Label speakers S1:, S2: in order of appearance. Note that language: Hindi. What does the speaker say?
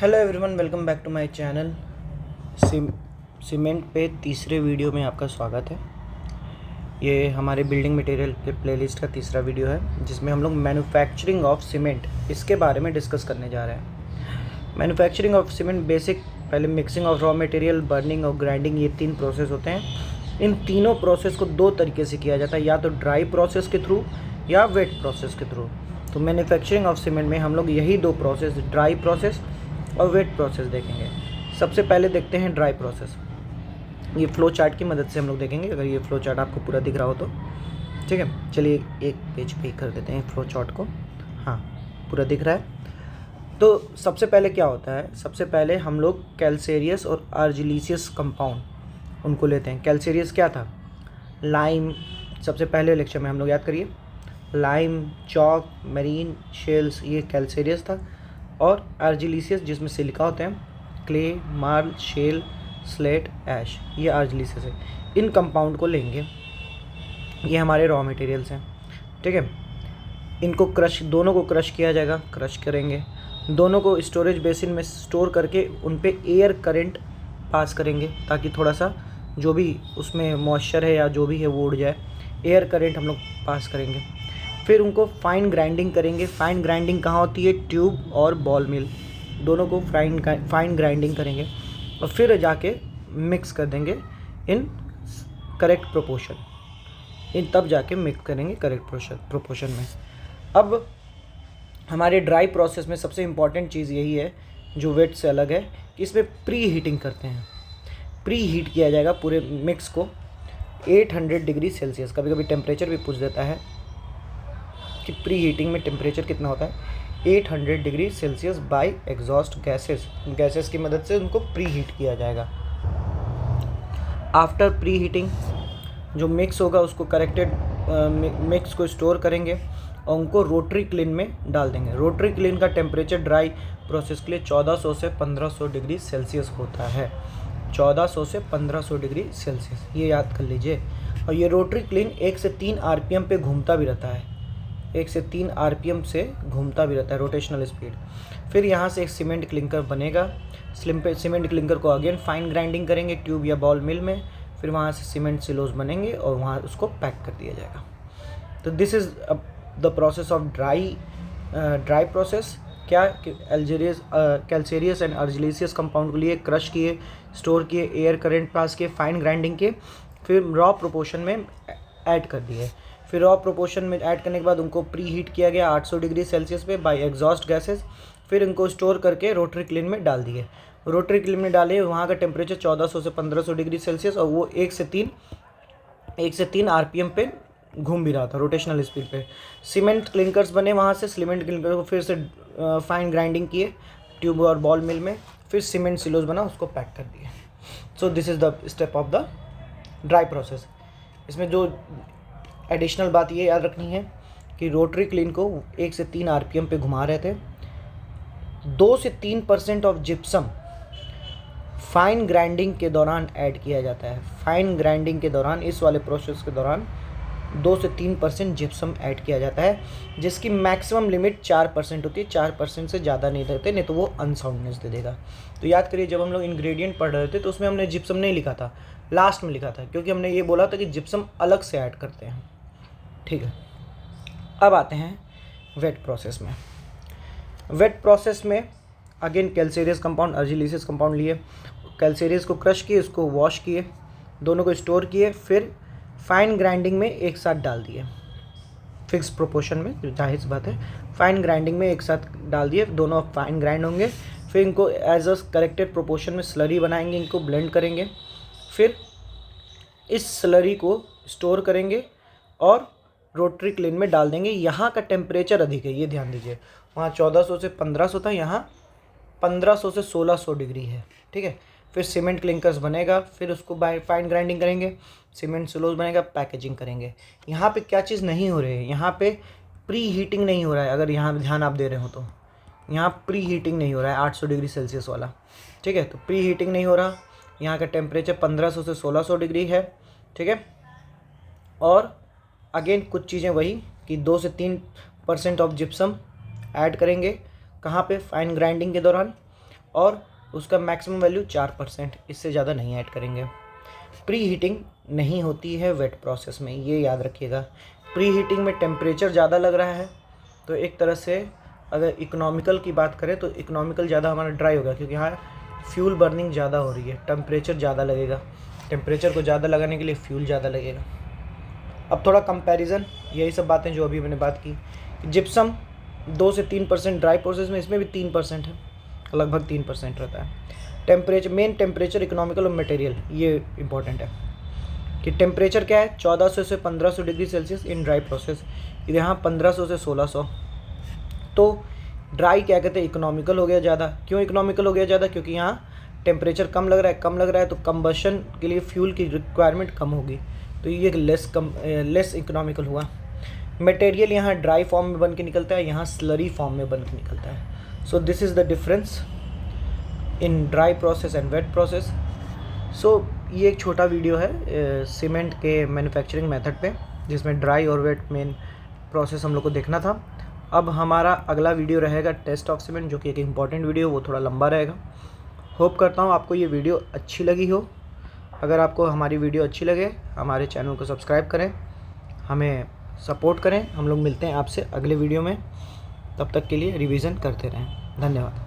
S1: Hello everyone, welcome back to my channel. Cement पे तीसरे वीडियो में आपका स्वागत है। ये हमारे बिल्डिंग मटेरियल के प्लेलिस्ट का तीसरा वीडियो है जिसमें हम लोग मैन्युफैक्चरिंग ऑफ सीमेंट इसके बारे में डिस्कस करने जा रहे हैं। मैन्युफैक्चरिंग ऑफ सीमेंट बेसिक, पहले mixing of raw material, burning और ग्राइंडिंग, ये 3 प्रोसेस होते हैं। इन तीनों प्रोसेस को 2 तरीके से किया जाता है, या तो ड्राई प्रोसेस के थ्रू या वेट प्रोसेस के थ्रू। तो मैन्युफैक्चरिंग ऑफ सीमेंट में हम लोग यही 2 प्रोसेस, ड्राई प्रोसेस और वेट प्रोसेस देखेंगे। सबसे पहले देखते हैं ड्राई प्रोसेस। ये फ्लो चार्ट की मदद से हम लोग देखेंगे, अगर ये फ्लो चार्ट आपको पूरा दिख रहा हो तो ठीक है। चलिए एक पेज पे कर देते हैं फ्लो चार्ट को। हाँ, पूरा दिख रहा है। तो सबसे पहले क्या होता है, सबसे पहले हम लोग कैल्सेरियस और आर्जिलिसियस कंपाउंड उनको लेते हैं। कैल्सेरियस क्या था? लाइम। सबसे पहले लेक्चर में हम लोग याद करिए, लाइम, चॉक, मरीन शेल्स, ये कैल्सेरियस था। और आर्जिलिसियस जिसमें सिलिका होते हैं, क्ले, मार्ल, शेल, स्लेट, ऐश, ये आर्जिलिसियस है। इन कंपाउंड को लेंगे, ये हमारे रॉ मटेरियल्स हैं, ठीक है। इनको क्रश, दोनों को क्रश किया जाएगा, क्रश करेंगे। दोनों को स्टोरेज बेसिन में स्टोर करके उन पे एयर करंट पास करेंगे ताकि थोड़ा सा जो भी उसमें मॉइस्चर है या जो भी है वो उड़ जाए। एयर करंट हम लोग पास करेंगे। फिर उनको फाइन ग्राइंडिंग करेंगे। फाइन ग्राइंडिंग कहाँ होती है? ट्यूब और बॉल मिल, दोनों को फाइन ग्राइंडिंग करेंगे और फिर जाके मिक्स कर देंगे इन करेक्ट प्रोपोर्शन। इन तब जाके मिक्स करेंगे करेक्ट प्रोपोर्शन में। अब हमारे ड्राई प्रोसेस में सबसे इम्पॉर्टेंट चीज़ यही है जो वेट से अलग है कि इसमें प्री हीटिंग करते हैं। प्री हीट किया जाएगा पूरे मिक्स को 800 डिग्री सेल्सियस। कभी कभी टेम्परेचर भी पूछ देता है कि प्री हीटिंग में टेम्परेचर कितना होता है। 800 degree Celsius by exhaust gases की मदद से उनको प्री हीट किया जाएगा। आफ्टर प्री हीटिंग जो मिक्स होगा उसको करेक्टेड मिक्स को स्टोर करेंगे और उनको रोटरी क्लीन में डाल देंगे। रोटरी क्लीन का टेम्परेचर ड्राई प्रोसेस के लिए 1400 से 1500 डिग्री सेल्सियस होता है। 1400 से 1500 डिग्री सेल्सियस, ये याद कर लीजिए। और ये रोटरी क्लीन 1 से 3 आरपीएम पे घूमता भी रहता है। 1 से 3 आरपीएम से घूमता भी रहता है, रोटेशनल स्पीड। फिर यहाँ से एक सीमेंट क्लिंकर बनेगा। सीमेंट क्लिंकर को अगेन फाइन ग्राइंडिंग करेंगे ट्यूब या बॉल मिल में। फिर वहाँ से सीमेंट सिलोज बनेंगे और वहाँ उसको पैक कर दिया जाएगा। तो this is the process of dry process. क्या? कैल्सेरियस एंड आर्जिलिसियस कंपाउंड को लिए, क्रश किए, स्टोर किए, एयर करंट पास किए, फाइन ग्राइंडिंग किए, फिर रॉ प्रोपोर्शन में ऐड कर दिए। फिर रॉ प्रोपोर्शन में ऐड करने के बाद उनको प्री हीट किया गया 800 डिग्री सेल्सियस पे बाय एग्जॉस्ट गैसेस। फिर इनको स्टोर करके रोटरी क्लीन में डाल दिए। रोटरी क्लीन में डाले, वहाँ का टेम्परेचर 1400 से 1500 डिग्री सेल्सियस और वो 1 से 3 आरपीएम पे घूम भी रहा था रोटेशनल स्पीड पे। सीमेंट क्लिंकर्स बने, वहाँ से सीमेंट क्लिंकर को फिर से फाइन ग्राइंडिंग किए ट्यूब और बॉल मिल में। फिर सीमेंट सिलोज बना, उसको पैक कर दिए। सो this is the step of the dry process. इसमें जो एडिशनल बात ये याद रखनी है कि रोटरी क्लीन को 1 से 3 आरपीएम पे घुमा रहे थे। 2 से 3% ऑफ जिप्सम फाइन ग्राइंडिंग के दौरान ऐड किया जाता है। फाइन ग्राइंडिंग के दौरान, इस वाले प्रोसेस के दौरान 2 से 3% जिप्सम ऐड किया जाता है, जिसकी मैक्सिमम लिमिट 4% होती है। 4% से ज़्यादा नहीं देते, नहीं तो वो अनसाउंडनेस दे देगा। तो याद करिए, जब हम लोग इंग्रेडिएंट पढ़ रहे थे तो उसमें हमने जिप्सम नहीं लिखा था, लास्ट में लिखा था, क्योंकि हमने ये बोला था कि जिप्सम अलग से ऐड करते हैं, ठीक है। अब आते हैं वेट प्रोसेस में। वेट प्रोसेस में अगेन कैल्सेरियस कंपाउंड, आर्जिलिसियस कंपाउंड लिए, कैल्सेरियस को क्रश किए, उसको वॉश किए, दोनों को स्टोर किए, फिर फाइन ग्राइंडिंग में एक साथ डाल दिए फिक्स प्रोपोर्शन में, जाहिर सी बात है। फाइन ग्राइंडिंग में एक साथ डाल दिए, दोनों फाइन ग्राइंड होंगे। फिर इनको एज अ करेक्टेड प्रोपोर्शन में स्लरी बनाएंगे, इनको ब्लेंड करेंगे। फिर इस स्लरी को स्टोर करेंगे और रोटरी क्लीन में डाल देंगे। यहाँ का टेम्परेचर अधिक है, ये ध्यान दीजिए। वहाँ 1400 से 1500 था, यहाँ 1500 से 1600 डिग्री है, ठीक है। फिर सीमेंट क्लिंकर्स बनेगा, फिर उसको फाइन ग्राइंडिंग करेंगे, सीमेंट सिलोज बनेगा, पैकेजिंग करेंगे। यहाँ पे क्या चीज़ नहीं हो रही है, यहाँ पे प्री हीटिंग नहीं हो रहा है। अगर यहाँ ध्यान आप दे रहे हो तो यहाँ प्री हीटिंग नहीं हो रहा है 800 डिग्री सेल्सियस वाला, ठीक है। तो प्री हीटिंग नहीं हो रहा। यहाँ का टेम्परेचर 1500 से 1600 डिग्री है, ठीक है। और अगेन कुछ चीज़ें वही कि 2 से 3% ऑफ जिप्सम ऐड करेंगे। कहाँ पे? फाइन ग्राइंडिंग के दौरान। और उसका मैक्सिमम वैल्यू 4%, इससे ज़्यादा नहीं ऐड करेंगे। प्री हीटिंग नहीं होती है वेट प्रोसेस में, ये याद रखिएगा। प्री हीटिंग में टेम्परेचर ज़्यादा लग रहा है, तो एक तरह से अगर इकोनॉमिकल की बात करें तो इकोनॉमिकल ज़्यादा हमारा ड्राई होगा, क्योंकि यहाँ फ्यूल बर्निंग ज़्यादा हो रही है, टेम्परेचर ज़्यादा लगेगा। टेम्परेचर को ज़्यादा लगाने के लिए फ्यूल ज़्यादा लगेगा। अब थोड़ा कंपैरिजन, यही सब बातें जो अभी मैंने बात की। जिप्सम 2 से 3% ड्राई प्रोसेस में, इसमें भी 3% है, लगभग 3% रहता है। टेम्परेचर, मेन टेम्परेचर इकोनॉमिकल और मटेरियल, ये इंपॉर्टेंट है कि टेम्परेचर क्या है, 1400 से 1500 degree Celsius in dry process, यहाँ 1500 से 1600। तो ड्राई क्या कहते हैं, इकोनॉमिकल हो गया ज़्यादा। क्यों इकोनॉमिकल हो गया ज़्यादा, क्योंकि यहाँ टेम्परेचर कम लग रहा है तो कंबशन के लिए फ्यूल की रिक्वायरमेंट कम होगी, तो ये लेस इकोनॉमिकल हुआ। मटेरियल यहाँ ड्राई फॉर्म में बन के निकलता है, यहाँ स्लरी फॉर्म में बन के निकलता है। So this is the difference in dry process and wet process. So ये एक छोटा वीडियो है सीमेंट के मैन्युफैक्चरिंग मेथड पे, जिसमें ड्राई और वेट मेन प्रोसेस हम लोग को देखना था। अब हमारा अगला वीडियो रहेगा टेस्ट ऑफ सीमेंट, जो कि एक इम्पॉर्टेंट वीडियो, वो थोड़ा लंबा रहेगा। होप करता हूँ आपको ये वीडियो अच्छी लगी हो। अगर आपको हमारी वीडियो अच्छी लगे, हमारे चैनल को सब्सक्राइब करें, हमें सपोर्ट करें। हम लोग मिलते हैं आपसे अगले वीडियो में, तब तक के लिए रिवीजन करते रहें। धन्यवाद।